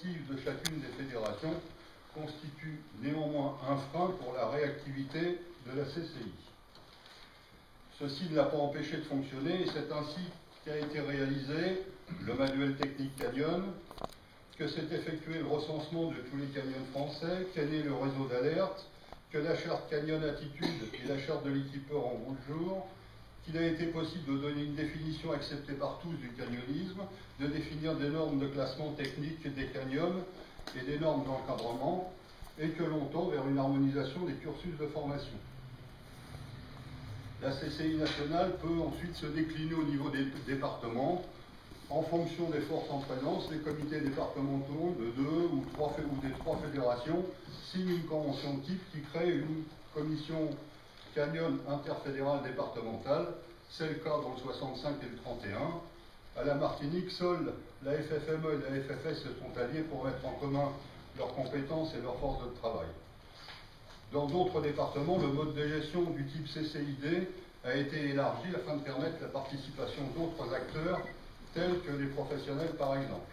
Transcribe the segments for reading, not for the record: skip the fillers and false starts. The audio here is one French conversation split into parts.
effective de chacune des fédérations constitue néanmoins un frein pour la réactivité de la CCI. Ceci ne l'a pas empêché de fonctionner et c'est ainsi qu'a été réalisé le manuel technique Canyon, que s'est effectué le recensement de tous les canyons français, qu'est né le réseau d'alerte, que la charte Canyon Attitude et la charte de l'équipeur en roue de jour, qu'il a été possible de donner une définition acceptée par tous du canyonisme, de définir des normes de classement technique des canyons et des normes d'encadrement, et que l'on tend vers une harmonisation des cursus de formation. La CCI nationale peut ensuite se décliner au niveau des départements. En fonction des forces en présence, les comités départementaux de des trois fédérations signent une convention de type qui crée une commission Canyon interfédérale départementale. C'est le cas dans le 65 et le 31. À la Martinique, seuls la FFME et la FFS se sont alliés pour mettre en commun leurs compétences et leurs forces de travail. Dans d'autres départements, le mode de gestion du type CCID a été élargi afin de permettre la participation d'autres acteurs, tels que les professionnels par exemple.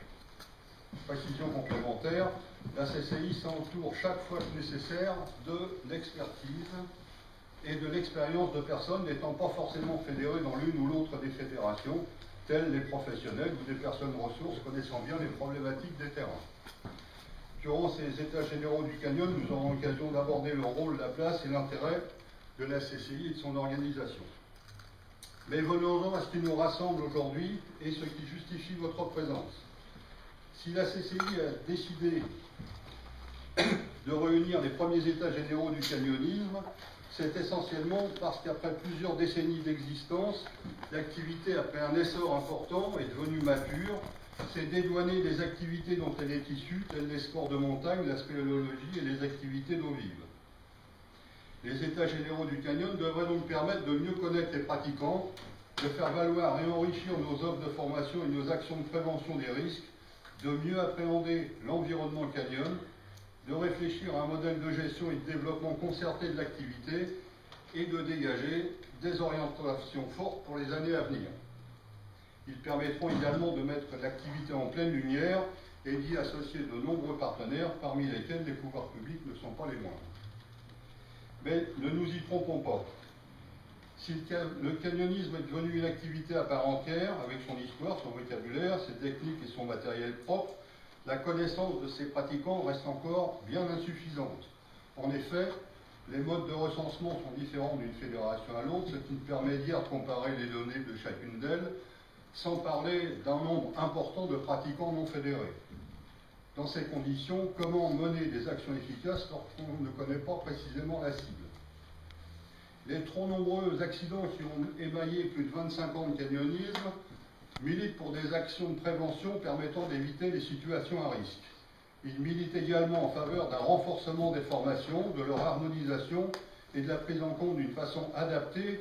Précision complémentaire, la CCI s'entoure chaque fois que nécessaire de l'expertise et de l'expérience de personnes n'étant pas forcément fédérées dans l'une ou l'autre des fédérations, tels les professionnels ou des personnes ressources connaissant bien les problématiques des terrains. Durant ces états généraux du Canyon, nous aurons l'occasion d'aborder le rôle, la place et l'intérêt de la CCI et de son organisation. Mais venons-en à ce qui nous rassemble aujourd'hui et ce qui justifie votre présence. Si la CCI a décidé de réunir les premiers états généraux du canyonisme, c'est essentiellement parce qu'après plusieurs décennies d'existence, l'activité, après un essor important, est devenue mature, s'est dédouanée des activités dont elle est issue, telles les sports de montagne, la spéléologie et les activités d'eau vive. Les états généraux du canyon devraient donc permettre de mieux connaître les pratiquants, de faire valoir et enrichir nos offres de formation et nos actions de prévention des risques, de mieux appréhender l'environnement canyon, de réfléchir à un modèle de gestion et de développement concerté de l'activité et de dégager des orientations fortes pour les années à venir. Ils permettront également de mettre l'activité en pleine lumière et d'y associer de nombreux partenaires, parmi lesquels les pouvoirs publics ne sont pas les moindres. Mais ne nous y trompons pas. Si le canyonisme est devenu une activité à part entière, avec son histoire, son vocabulaire, ses techniques et son matériel propre, la connaissance de ses pratiquants reste encore bien insuffisante. En effet, les modes de recensement sont différents d'une fédération à l'autre, ce qui nous permet d'hier de comparer les données de chacune d'elles, sans parler d'un nombre important de pratiquants non fédérés. Dans ces conditions, comment mener des actions efficaces lorsqu'on ne connaît pas précisément la cible? Les trop nombreux accidents qui ont émaillé plus de 25 ans de canyonisme militent pour des actions de prévention permettant d'éviter les situations à risque. Ils militent également en faveur d'un renforcement des formations, de leur harmonisation et de la prise en compte d'une façon adaptée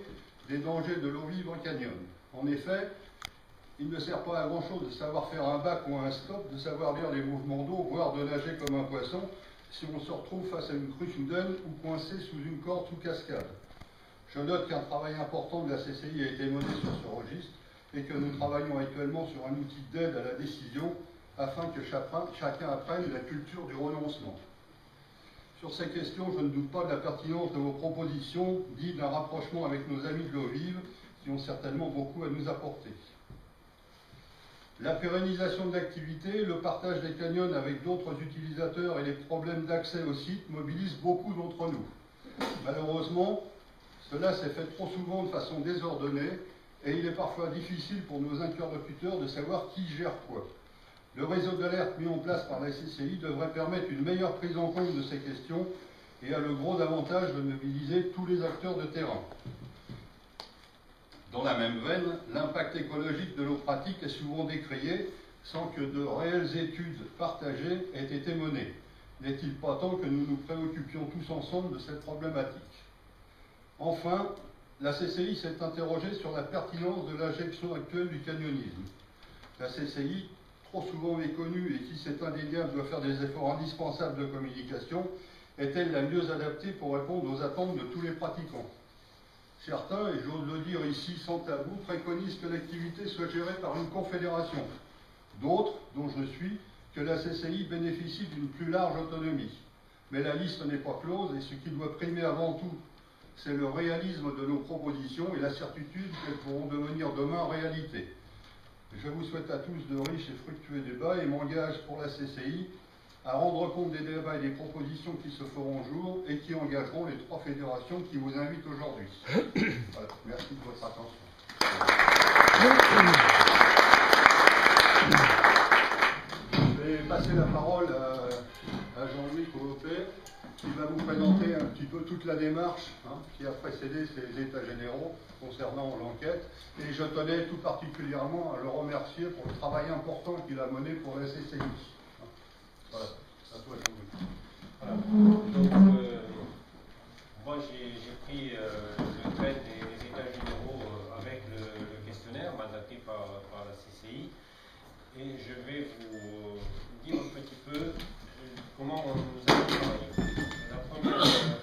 des dangers de l'eau vive en canyon. En effet, il ne sert pas à grand-chose de savoir faire un bac ou un stop, de savoir lire les mouvements d'eau, voire de nager comme un poisson, si on se retrouve face à une crue soudaine ou coincé sous une corde sous cascade. Je note qu'un travail important de la CCI a été mené sur ce registre et que nous travaillons actuellement sur un outil d'aide à la décision afin que chacun apprenne la culture du renoncement. Sur ces questions, je ne doute pas de la pertinence de vos propositions, dites d'un rapprochement avec nos amis de l'eau vive, qui ont certainement beaucoup à nous apporter. La pérennisation de l'activité, le partage des canyons avec d'autres utilisateurs et les problèmes d'accès au site mobilisent beaucoup d'entre nous. Malheureusement, cela s'est fait trop souvent de façon désordonnée et il est parfois difficile pour nos interlocuteurs de savoir qui gère quoi. Le réseau d'alerte mis en place par la CCI devrait permettre une meilleure prise en compte de ces questions et a le gros avantage de mobiliser tous les acteurs de terrain. Dans la même veine, l'impact écologique de l'eau pratique est souvent décrié sans que de réelles études partagées aient été menées. N'est-il pas temps que nous nous préoccupions tous ensemble de cette problématique? Enfin, la CCI s'est interrogée sur la pertinence de l'injection actuelle du canyonisme. La CCI, trop souvent méconnue et qui, c'est indéniable, doit faire des efforts indispensables de communication, est-elle la mieux adaptée pour répondre aux attentes de tous les pratiquants? Certains, et j'ose le dire ici sans tabou, préconisent que l'activité soit gérée par une confédération. D'autres, dont je suis, que la CCI bénéficie d'une plus large autonomie. Mais la liste n'est pas close et ce qui doit primer avant tout, c'est le réalisme de nos propositions et la certitude qu'elles pourront devenir demain réalité. Je vous souhaite à tous de riches et fructueux débats et m'engage pour la CCI à rendre compte des débats et des propositions qui se feront jour et qui engageront les 3 fédérations qui vous invitent aujourd'hui. Voilà. Merci de votre attention. Je vais passer la parole à Jean-Louis Coopé, qui va vous présenter un petit peu toute la démarche qui a précédé ces états généraux concernant l'enquête. Et je tenais tout particulièrement à le remercier pour le travail important qu'il a mené pour la CCI. Voilà, à toi Jean-Louis. Voilà. Donc, moi j'ai pris le trait des états généraux avec le questionnaire mandaté par la CCI et je vais vous dire un petit peu comment nous avons travaillé.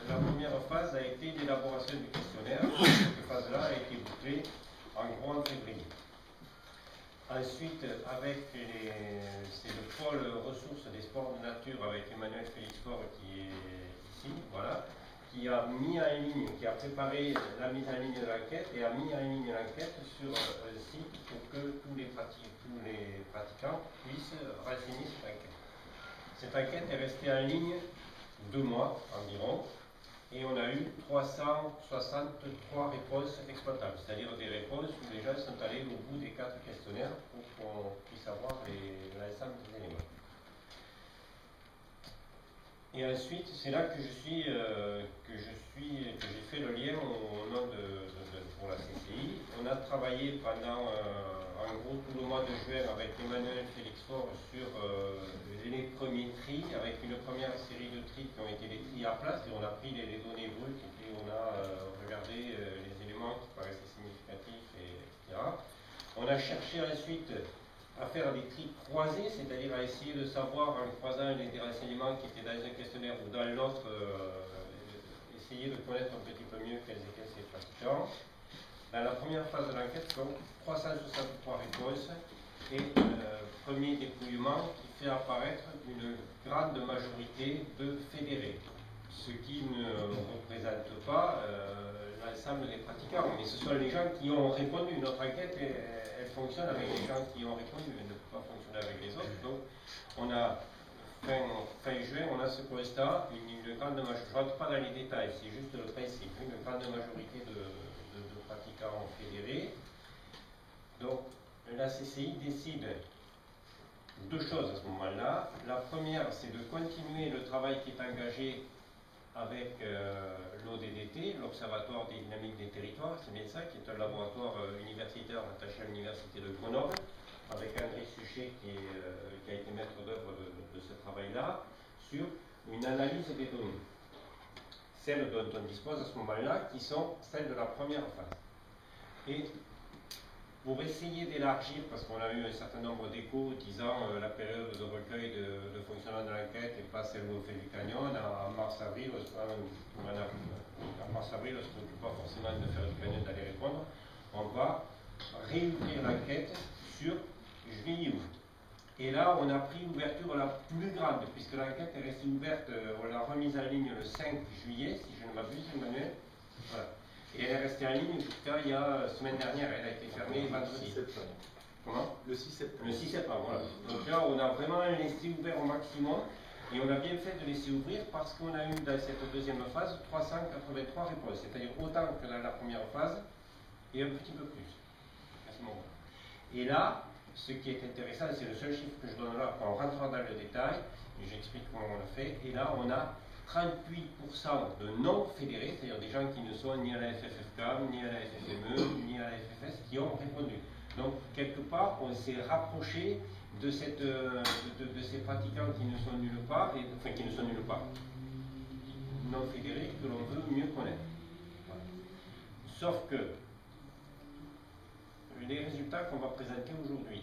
La première phase a été l'élaboration du questionnaire. Cette phase-là a été bouclée en gros en février. Ensuite, avec c'est le pôle ressources des sports de nature avec Emmanuel Félix Faure qui est ici, voilà, qui a mis en ligne, qui a préparé la mise en ligne de l'enquête et a mis en ligne l'enquête sur le site pour que tous les pratiquants puissent renseigner cette enquête. Cette enquête est restée en ligne 2 mois environ et on a eu 363 réponses exploitables, c'est-à-dire des réponses où les gens sont allés au bout des 4 questionnaires pour qu'on puisse avoir l'ensemble des éléments. Et ensuite, c'est là que j'ai fait le lien au nom pour la CCI. On a travaillé pendant en gros tout le mois de juin avec Emmanuel Félix Faure sur les premiers tris, avec une première série de tris qui ont été des tris à place, et on a pris les données brutes et puis on a regardé les éléments qui paraissaient significatifs, etc. On a cherché ensuite à faire des tris croisés, c'est-à-dire à essayer de savoir en croisant des renseignements qui étaient dans un questionnaire ou dans l'autre, essayer de connaître un petit peu mieux quels étaient ces pratiquants. Dans la première phase de l'enquête, donc 363 réponses et premier dépouillement qui fait apparaître une grande majorité de fédérés, ce qui ne représente pas l'ensemble des pratiquants, mais ce sont les gens qui ont répondu. Notre enquête, elle fonctionne avec les gens qui ont répondu, elle ne peut pas fonctionner avec les autres. Donc, on a, fin juin, on a ce constat, une grande majorité, je ne rentre pas dans les détails, c'est juste le principe, une grande majorité de pratiquants fédérés. Donc, la CCI décide 2 choses à ce moment-là. La première, c'est de continuer le travail qui est engagé avec l'ODDT, l'Observatoire des dynamiques des territoires, c'est bien ça, qui est un laboratoire universitaire attaché à l'Université de Grenoble, avec André Suchet qui a été maître d'œuvre de ce travail-là, sur une analyse des données. Celles dont on dispose à ce moment-là, qui sont celles de la première phase. Et pour essayer d'élargir, parce qu'on a eu un certain nombre d'échos disant la période de recueil de fonctionnement de l'enquête et pas celle où on fait du canyon, en mars-avril, on ne se préoccupe pas forcément de faire du canyon, d'aller répondre, on va réouvrir l'enquête sur juillet-août. Et là, on a pris l'ouverture la plus grande, puisque l'enquête est restée ouverte, on l'a remise en ligne le 5 juillet, si je ne m'abuse, Emmanuel. Voilà. Et elle est restée en ligne jusqu'à il y a la semaine dernière, elle a été fermée vendredi. Comment ? Le 6 septembre. Le 6 septembre, voilà. Donc là, on a vraiment laissé ouvert au maximum, et on a bien fait de laisser ouvrir parce qu'on a eu dans cette deuxième phase 383 réponses, c'est-à-dire autant que dans la première phase, et un petit peu plus à ce moment. Et là, ce qui est intéressant, c'est le seul chiffre que je donne là, quand on rentrera dans le détail, et j'explique comment on l'a fait, et là, on a 38% de non-fédérés, c'est-à-dire des gens qui ne sont ni à la FFFCAM, ni à la FFME, ni à la FFS, qui ont répondu. Donc, quelque part, on s'est rapproché de ces pratiquants qui ne sont nulle part, enfin qui ne sont nulle part, non-fédérés, que l'on veut mieux connaître. Voilà. Sauf que les résultats qu'on va présenter aujourd'hui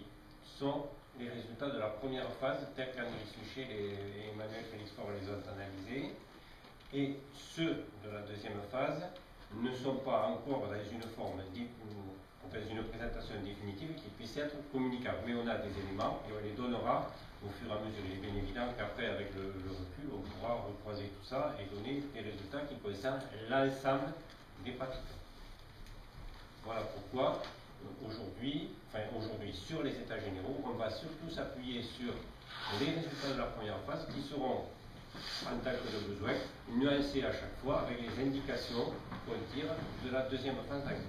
sont les résultats de la première phase, tels qu'André Suchet et Emmanuel Félix Faure les ont analysés, et ceux de la deuxième phase ne sont pas encore dans une forme, dans une présentation définitive qui puisse être communicable. Mais on a des éléments et on les donnera au fur et à mesure. Il est bien évident qu'après, avec le recul, on pourra recroiser tout ça et donner des résultats qui concernent l'ensemble des pratiques. Voilà pourquoi aujourd'hui, sur les états généraux, on va surtout s'appuyer sur les résultats de la première phase qui seront, en tant que de besoin, nuancés à chaque fois avec les indications qu'on tire de la deuxième phase d'action.